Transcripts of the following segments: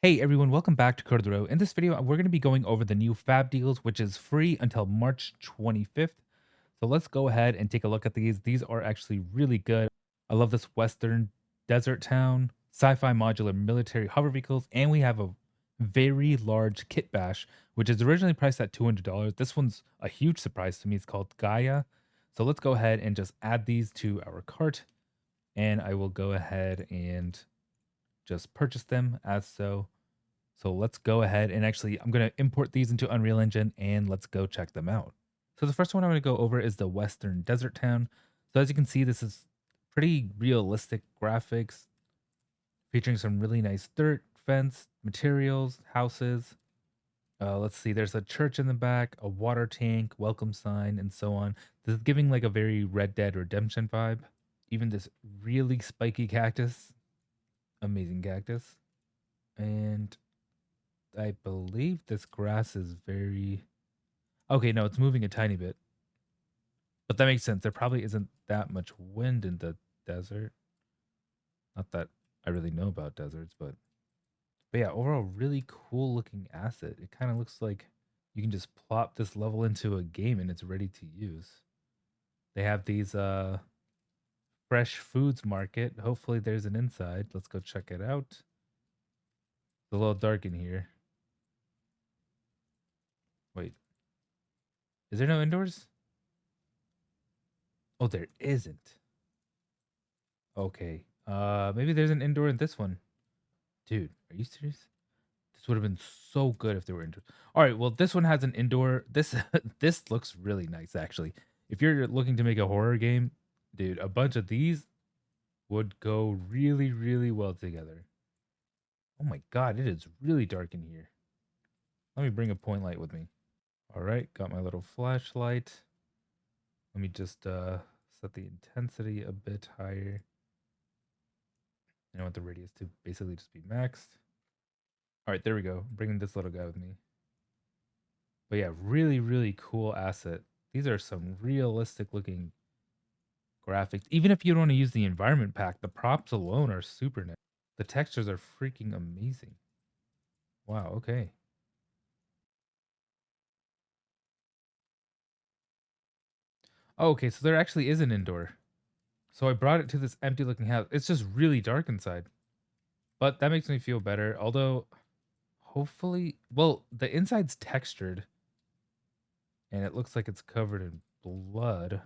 Hey everyone, welcome back to Code of the Row. In this video, we're going to be going over the new FAB deals, which is free until March 25th. So let's go ahead and take a look at these. These are actually really good. I love this Western desert town, sci-fi modular military hover vehicles, and we have a very large kit bash, which is originally priced at $200. This one's a huge surprise to me. It's called Gaia. So let's go ahead and just add these to our cart, and I will go ahead and just purchase them as so. So let's go ahead and actually, I'm going to import these into Unreal Engine and let's go check them out. So the first one I'm going to go over is the Western Desert Town. So as you can see, this is pretty realistic graphics featuring some really nice dirt, fence, materials, houses. Let's see, there's a church in the back, a water tank, welcome sign, and so on. This is giving like a very Red Dead Redemption vibe. Even this really spiky cactus, amazing cactus. And I believe this grass is very okay. No, it's moving a tiny bit, but that makes sense. There probably isn't that much wind in the desert. Not that I really know about deserts, but yeah, overall, really cool looking asset. It kind of looks like you can just plop this level into a game and it's ready to use. They have these fresh foods market. Hopefully, there's an inside. Let's go check it out. It's a little dark in here. Wait, is there no indoors? Oh, there isn't. Okay. Maybe there's an indoor in this one. Dude, are you serious? This would have been so good if there were indoors. All right, well, this one has an indoor. This this looks really nice actually. If you're looking to make a horror game, dude, a bunch of these would go really, really well together. Oh my god, it is really dark in here. Let me bring a point light with me. All right, got my little flashlight. Let me just set the intensity a bit higher. I want the radius to basically just be maxed. All right, there we go. Bringing this little guy with me. But yeah, really, really cool asset. These are some realistic looking graphics. Even if you don't want to use the environment pack, the props alone are super nice. The textures are freaking amazing. Wow, okay. Oh, okay, so there actually is an indoor. So I brought it to this empty looking house. It's just really dark inside. But that makes me feel better. Although, hopefully, well, the inside's textured and it looks like it's covered in blood.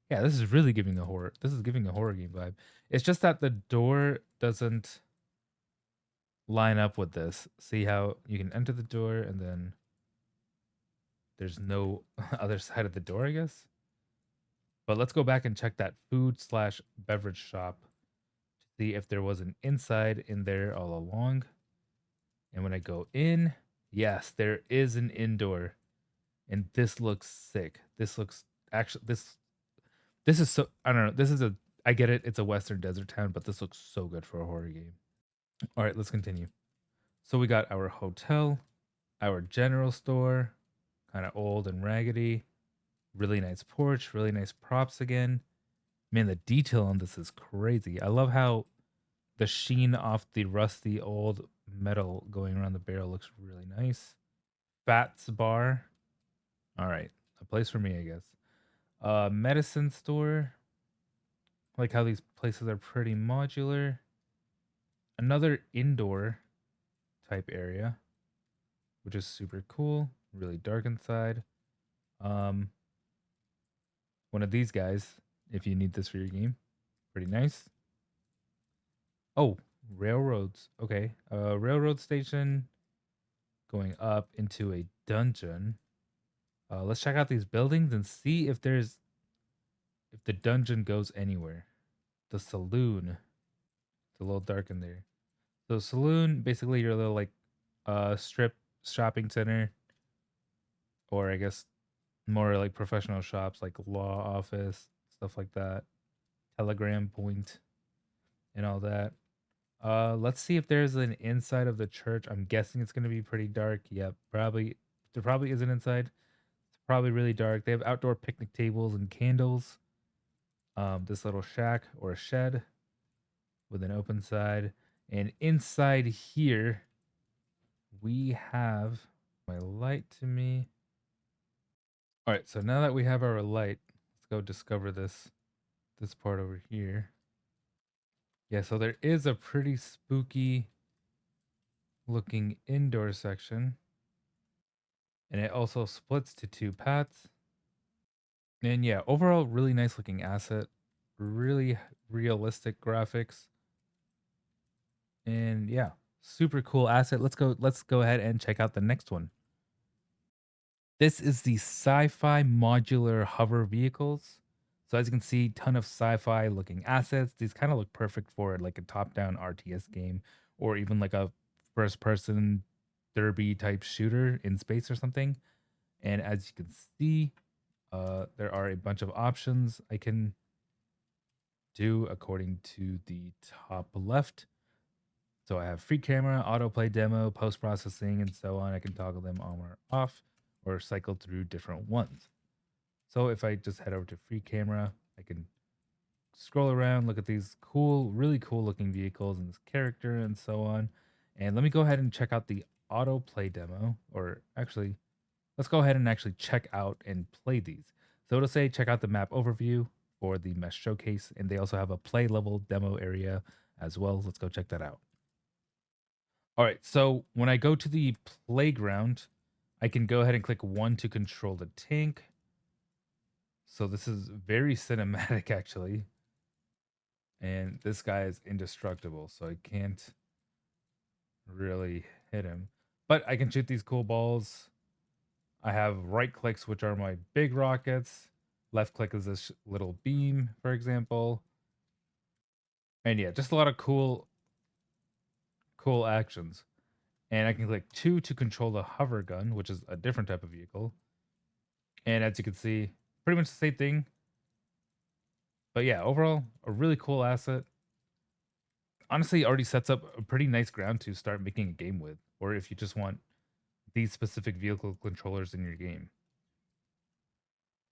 Yeah, this is really giving a horror. This is giving a horror game vibe. It's just that the door doesn't line up with this. See how you can enter the door and then there's no other side of the door, I guess. But let's go back and check that food slash beverage shop to see if there was an inside in there all along. And when I go in, yes, there is an indoor, and this looks sick. This looks actually this is so I don't know. This is a I get it. It's a Western desert town, but this looks so good for a horror game. All right, let's continue. So we got our hotel, our general store, kind of old and raggedy. Really nice porch, really nice props again. Man, the detail on this is crazy. I love how the sheen off the rusty old metal going around the barrel looks really nice. Fats bar. All right, a place for me, I guess. Medicine store. I like how these places are pretty modular. Another indoor type area, which is super cool. Really dark inside. Um, one of these guys, if you need this for your game, pretty nice. Oh, railroads. Okay, railroad station going up into a dungeon. Let's check out these buildings and see if the dungeon goes anywhere. The saloon. It's a little dark in there. So saloon, basically your little like strip shopping center, or I guess more like professional shops like law office, stuff like that. Telegram point and all that. Let's see if there's an inside of the church. I'm guessing it's gonna be pretty dark. Yep, probably there probably is an inside. It's probably really dark. They have outdoor picnic tables and candles. This little shack or a shed with an open side. And inside here, we have my light to me. All right, so now that we have our light, let's go discover this part over here. Yeah, so there is a pretty spooky looking indoor section, and it also splits to two paths. And yeah, overall really nice looking asset, really realistic graphics. And yeah, super cool asset. Let's go ahead and check out the next one. This is the Sci-fi modular hover vehicles. So as you can see, ton of sci-fi looking assets. These kind of look perfect for like a top-down RTS game or even like a first-person derby type shooter in space or something. And as you can see, there are a bunch of options I can do according to the top left. So I have free camera, autoplay demo, post processing, and so on. I can toggle them on or off or cycle through different ones. So if I just head over to free camera, I can scroll around, look at these cool, really cool looking vehicles and this character and so on. And let me go ahead and check out the autoplay demo, or actually, let's go ahead and actually check out and play these. So it'll say check out the map overview or the mesh showcase, and they also have a play level demo area as well. Let's go check that out. All right, so when I go to the playground, I can go ahead and click 1 to control the tank. So this is very cinematic actually. And this guy is indestructible, so I can't really hit him. But I can shoot these cool balls. I have right clicks, which are my big rockets. Left click is this little beam, for example. And yeah, just a lot of cool actions. And I can click 2 to control the hover gun, which is a different type of vehicle. And as you can see, pretty much the same thing. But yeah, overall, a really cool asset. Honestly, already sets up a pretty nice ground to start making a game with, or if you just want these specific vehicle controllers in your game.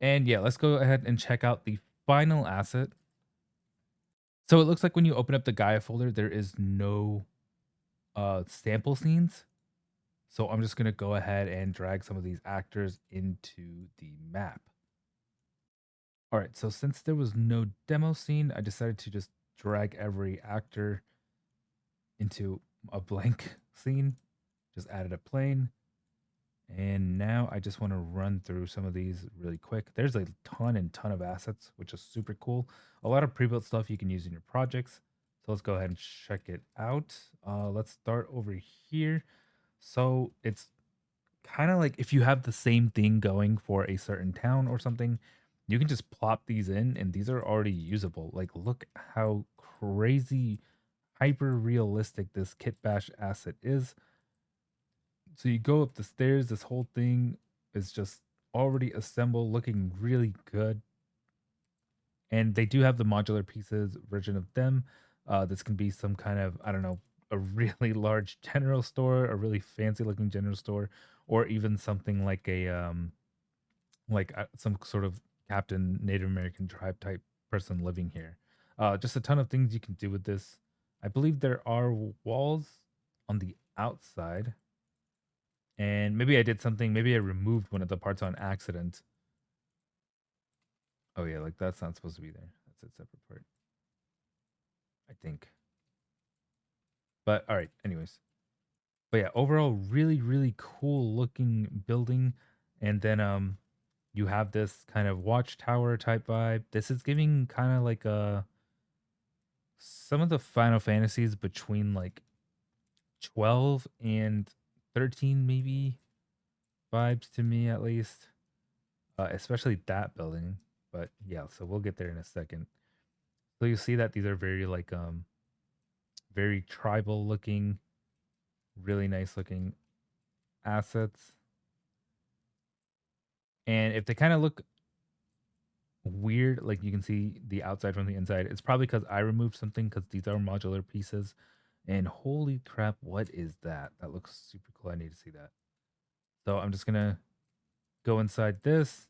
And yeah, let's go ahead and check out the final asset. So it looks like when you open up the Gaia folder, there is no sample scenes. So I'm just going to go ahead and drag some of these actors into the map. All right, so since there was no demo scene, I decided to just drag every actor into a blank scene. Just added a plane. And now I just want to run through some of these really quick. There's a ton of assets, which is super cool. A lot of pre-built stuff you can use in your projects. So let's go ahead and check it out. Let's start over here. So it's kind of like if you have the same thing going for a certain town or something, you can just plop these in and these are already usable. Like look how crazy hyper realistic this kit bash asset is. So you go up the stairs, this whole thing is just already assembled, looking really good. And they do have the modular pieces version of them. This can be some kind of, I don't know, a really large general store, a really fancy looking general store, or even something like some sort of captain Native American tribe type person living here. Just a ton of things you can do with this. I believe there are walls on the outside. And maybe I did something, maybe I removed one of the parts on accident. Oh yeah, like that's not supposed to be there. That's a separate part, I think. But all right, anyways. But yeah, overall really cool looking building. And then you have this kind of watchtower type vibe. This is giving kind of like some of the Final Fantasies between like 12 and 13 maybe vibes to me at least. Especially that building. But yeah, so we'll get there in a second. So you see that these are very like very tribal looking, really nice looking assets. And if they kind of look weird, like you can see the outside from the inside, it's probably because I removed something because these are modular pieces. And holy crap, what is that? That looks super cool. I need to see that. So I'm just gonna go inside this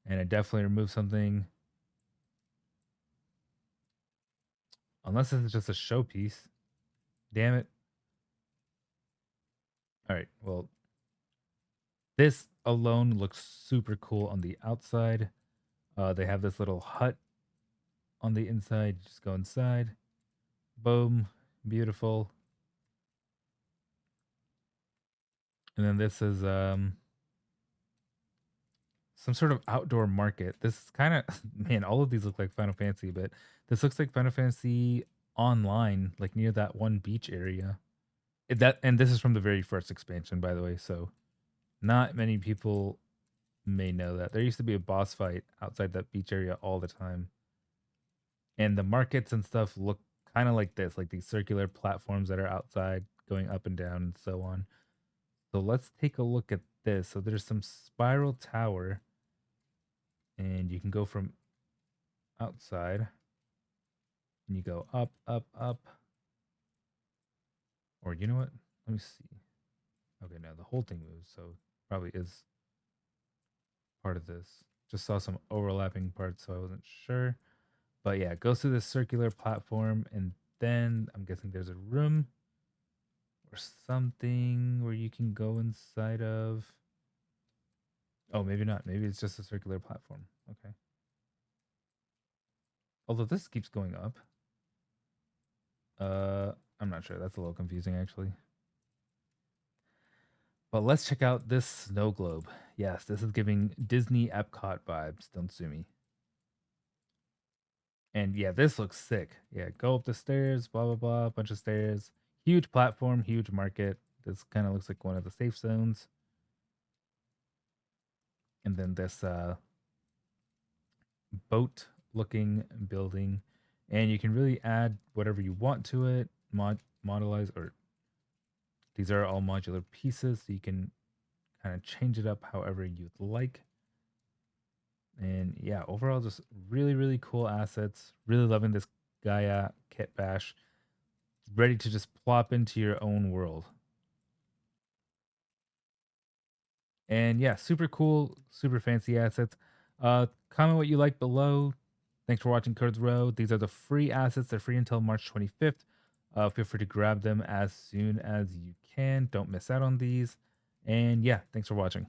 and I definitely remove something. Unless this is just a showpiece. Damn it. All right. Well, this alone looks super cool on the outside. They have this little hut on the inside. Just go inside. Boom. Beautiful. And then this is some sort of outdoor market. This kind of man, all of these look like Final Fantasy, but this looks like Final Fantasy online, like near that one beach area. That and this is from the very first expansion, by the way. So not many people may know that there used to be a boss fight outside that beach area all the time, and the markets and stuff look kind of like this, like these circular platforms that are outside, going up and down and so on. So let's take a look at this. So there's some spiral tower, and you can go from outside and you go up, up, up. Or you know what? Let me see. Okay, no, the whole thing moves, so probably is part of this. Just saw some overlapping parts, so I wasn't sure. But yeah, it goes through this circular platform, and then I'm guessing there's a room or something where you can go inside of. Oh, maybe not. Maybe it's just a circular platform. Okay. Although this keeps going up. I'm not sure. That's a little confusing actually. But let's check out this snow globe. Yes, this is giving Disney Epcot vibes. Don't sue me. And yeah, this looks sick. Yeah, go up the stairs, blah blah blah, bunch of stairs, huge platform, huge market. This kind of looks like one of the safe zones. And then this boat looking building, and you can really add whatever you want to it, modelize, or these are all modular pieces, so you can kind of change it up however you'd like. And yeah, overall, just really, really cool assets. Really loving this Gaia kit bash. Ready to just plop into your own world. And yeah, super cool, super fancy assets. Comment what you like below. Thanks for watching Codes Row. These are the free assets. They're free until March 25th. Feel free to grab them as soon as you can. Don't miss out on these. And yeah, thanks for watching.